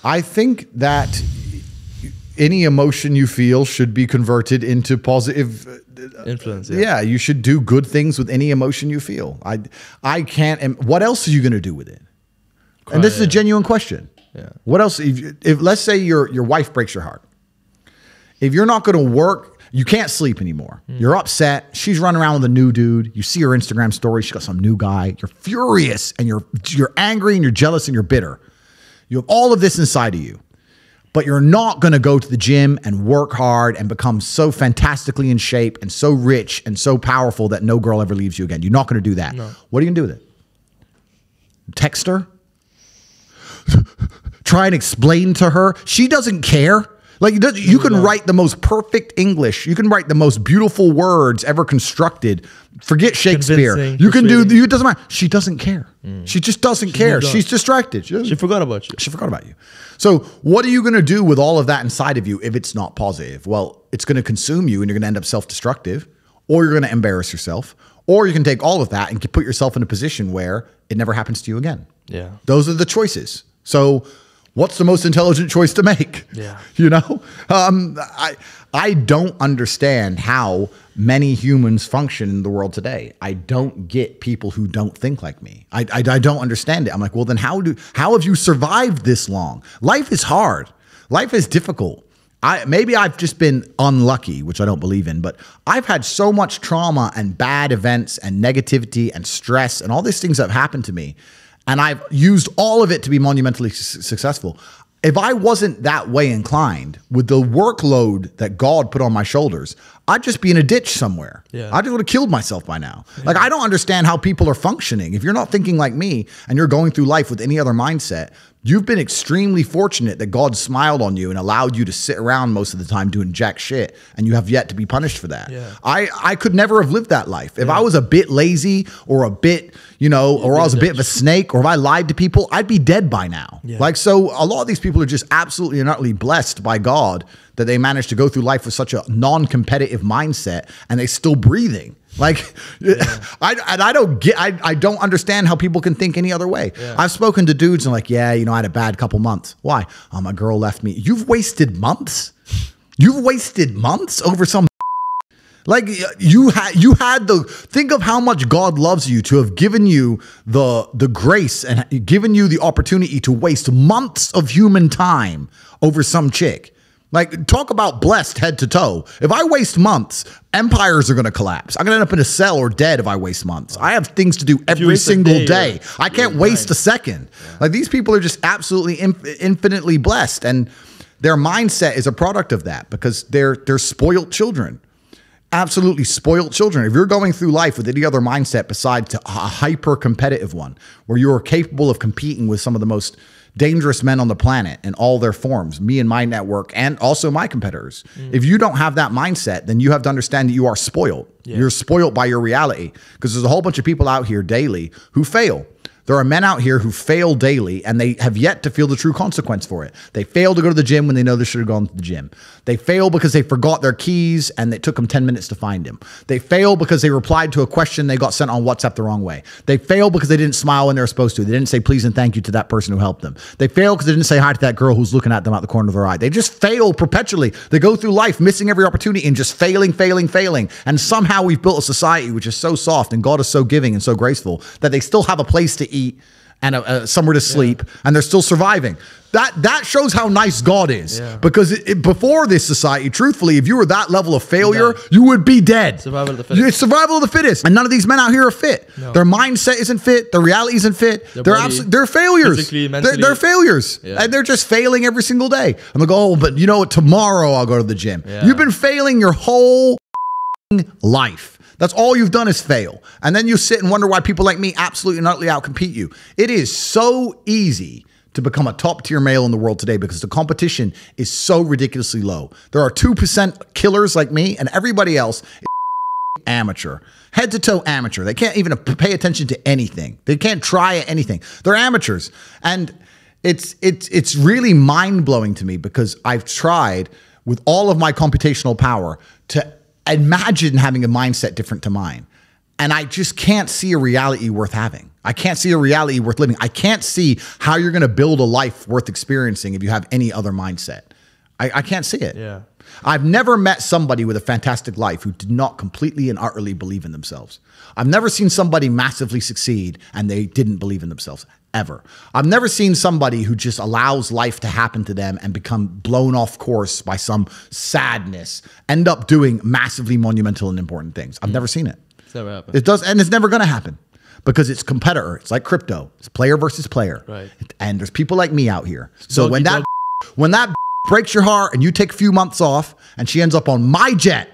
I think that any emotion you feel should be converted into positive influence. Yeah, you should do good things with any emotion you feel. I can't. What else are you going to do with it? Cry, and this is a genuine question. Yeah. What else? If let's say your wife breaks your heart, if you're not going to work, you can't sleep anymore. You're upset. She's running around with a new dude. You see her Instagram story. She got some new guy. You're furious and you're angry and you're jealous and you're bitter. You have all of this inside of you. But you're not going to go to the gym and work hard and become so fantastically in shape and so rich and so powerful that no girl ever leaves you again. You're not going to do that. No. What are you going to do with it? Text her? Try and explain to her? She doesn't care. Like you can write the most perfect English. You can write the most beautiful words ever constructed. Forget Shakespeare. You can do, it doesn't matter. She doesn't care. She just doesn't care. She's distracted. She forgot about you. She forgot about you. So what are you going to do with all of that inside of you if it's not positive? Well, it's going to consume you and you're going to end up self-destructive, or you're going to embarrass yourself, or you can take all of that and put yourself in a position where it never happens to you again. Yeah. Those are the choices. So what's the most intelligent choice to make? Yeah. You know, I don't understand how many humans function in the world today. I don't get people who don't think like me. I don't understand it. I'm like, well, then how have you survived this long? Life is hard. Life is difficult. Maybe I've just been unlucky, which I don't believe in, but I've had so much trauma and bad events and negativity and stress and all these things that have happened to me. And I've used all of it to be monumentally successful. If I wasn't that way inclined with the workload that God put on my shoulders, I'd just be in a ditch somewhere. Yeah. I just would have killed myself by now. Yeah. Like, I don't understand how people are functioning. If you're not thinking like me and you're going through life with any other mindset, you've been extremely fortunate that God smiled on you and allowed you to sit around most of the time doing jack shit, and you have yet to be punished for that. Yeah. I could never have lived that life. If I was a bit lazy or a bit, or I was a bit of a snake, or if I lied to people, I'd be dead by now. Yeah. Like, so a lot of these people are just absolutely and utterly blessed by God that they managed to go through life with such a non-competitive mindset and they're still breathing. Like, yeah. I don't understand how people can think any other way. Yeah. I've spoken to dudes and like, yeah, I had a bad couple months. Why? Oh, my girl left me. You've wasted months. You've wasted months over some. Like, you had think of how much God loves you to have given you the grace and given you the opportunity to waste months of human time over some chick. Like, talk about blessed head to toe. If I waste months, empires are going to collapse. I'm going to end up in a cell or dead if I waste months. I have things to do every single day. I can't waste a second. Yeah. Like, these people are just absolutely infinitely blessed. And their mindset is a product of that because they're spoiled children. Absolutely spoiled children. If you're going through life with any other mindset besides a hyper-competitive one, where you are capable of competing with some of the most dangerous men on the planet in all their forms, me and my network, and also my competitors. If you don't have that mindset, then you have to understand that you are spoiled. Yeah. You're spoiled by your reality, because there's a whole bunch of people out here daily who fail. There are men out here who fail daily, and they have yet to feel the true consequence for it. They fail to go to the gym when they know they should have gone to the gym. They fail because they forgot their keys and it took them 10 minutes to find them. They fail because they replied to a question they got sent on WhatsApp the wrong way. They fail because they didn't smile when they were supposed to. They didn't say please and thank you to that person who helped them. They fail because they didn't say hi to that girl who's looking at them out the corner of their eye. They just fail perpetually. They go through life missing every opportunity and just failing. And somehow we've built a society which is so soft and God is so giving and so graceful that they still have a place to eat and somewhere to sleep, and they're still surviving. That shows how nice God is, because before this society, truthfully, if you were that level of failure, you would be dead. Survival of the fittest. It's survival of the fittest, and none of these men out here are fit. No. Their mindset isn't fit. Their reality isn't fit. They're failures. They're failures, and they're just failing every single day. I'm like, oh, but you know what? Tomorrow I'll go to the gym. Yeah. You've been failing your whole life. That's all you've done is fail. And then you sit and wonder why people like me absolutely and utterly outcompete you. It is so easy to become a top tier male in the world today because the competition is so ridiculously low. There are 2% killers like me, and everybody else is amateur. Head to toe amateur. They can't even pay attention to anything. They can't try anything. They're amateurs. And it's really mind-blowing to me because I've tried with all of my computational power to imagine having a mindset different to mine. And I just can't see a reality worth having. I can't see a reality worth living. I can't see how you're going to build a life worth experiencing if you have any other mindset. I can't see it. Yeah. I've never met somebody with a fantastic life who did not completely and utterly believe in themselves. I've never seen somebody massively succeed and they didn't believe in themselves, ever. I've never seen somebody who just allows life to happen to them and become blown off course by some sadness, end up doing massively monumental and important things. I've never seen it. It's never happened. It does, and it's never going to happen. Because it's competitor. It's like crypto. It's player versus player. Right. And there's people like me out here. So when that breaks your heart and you take a few months off and she ends up on my jet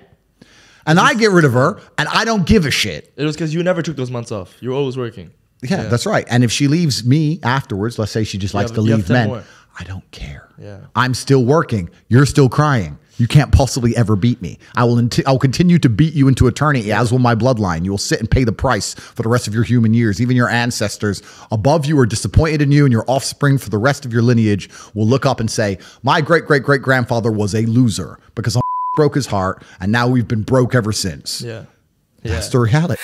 and I get rid of her and I don't give a shit. It was because you never took those months off. You were always working. Yeah, that's right. And if she leaves me afterwards, let's say she just likes to leave men, I don't care. Yeah. I'm still working. You're still crying. You can't possibly ever beat me. I will continue to beat you into eternity, as will my bloodline. You will sit and pay the price for the rest of your human years. Even your ancestors above you are disappointed in you, and your offspring for the rest of your lineage will look up and say, my great-great-great-grandfather was a loser because I broke his heart, and now we've been broke ever since. Yeah. That's the reality.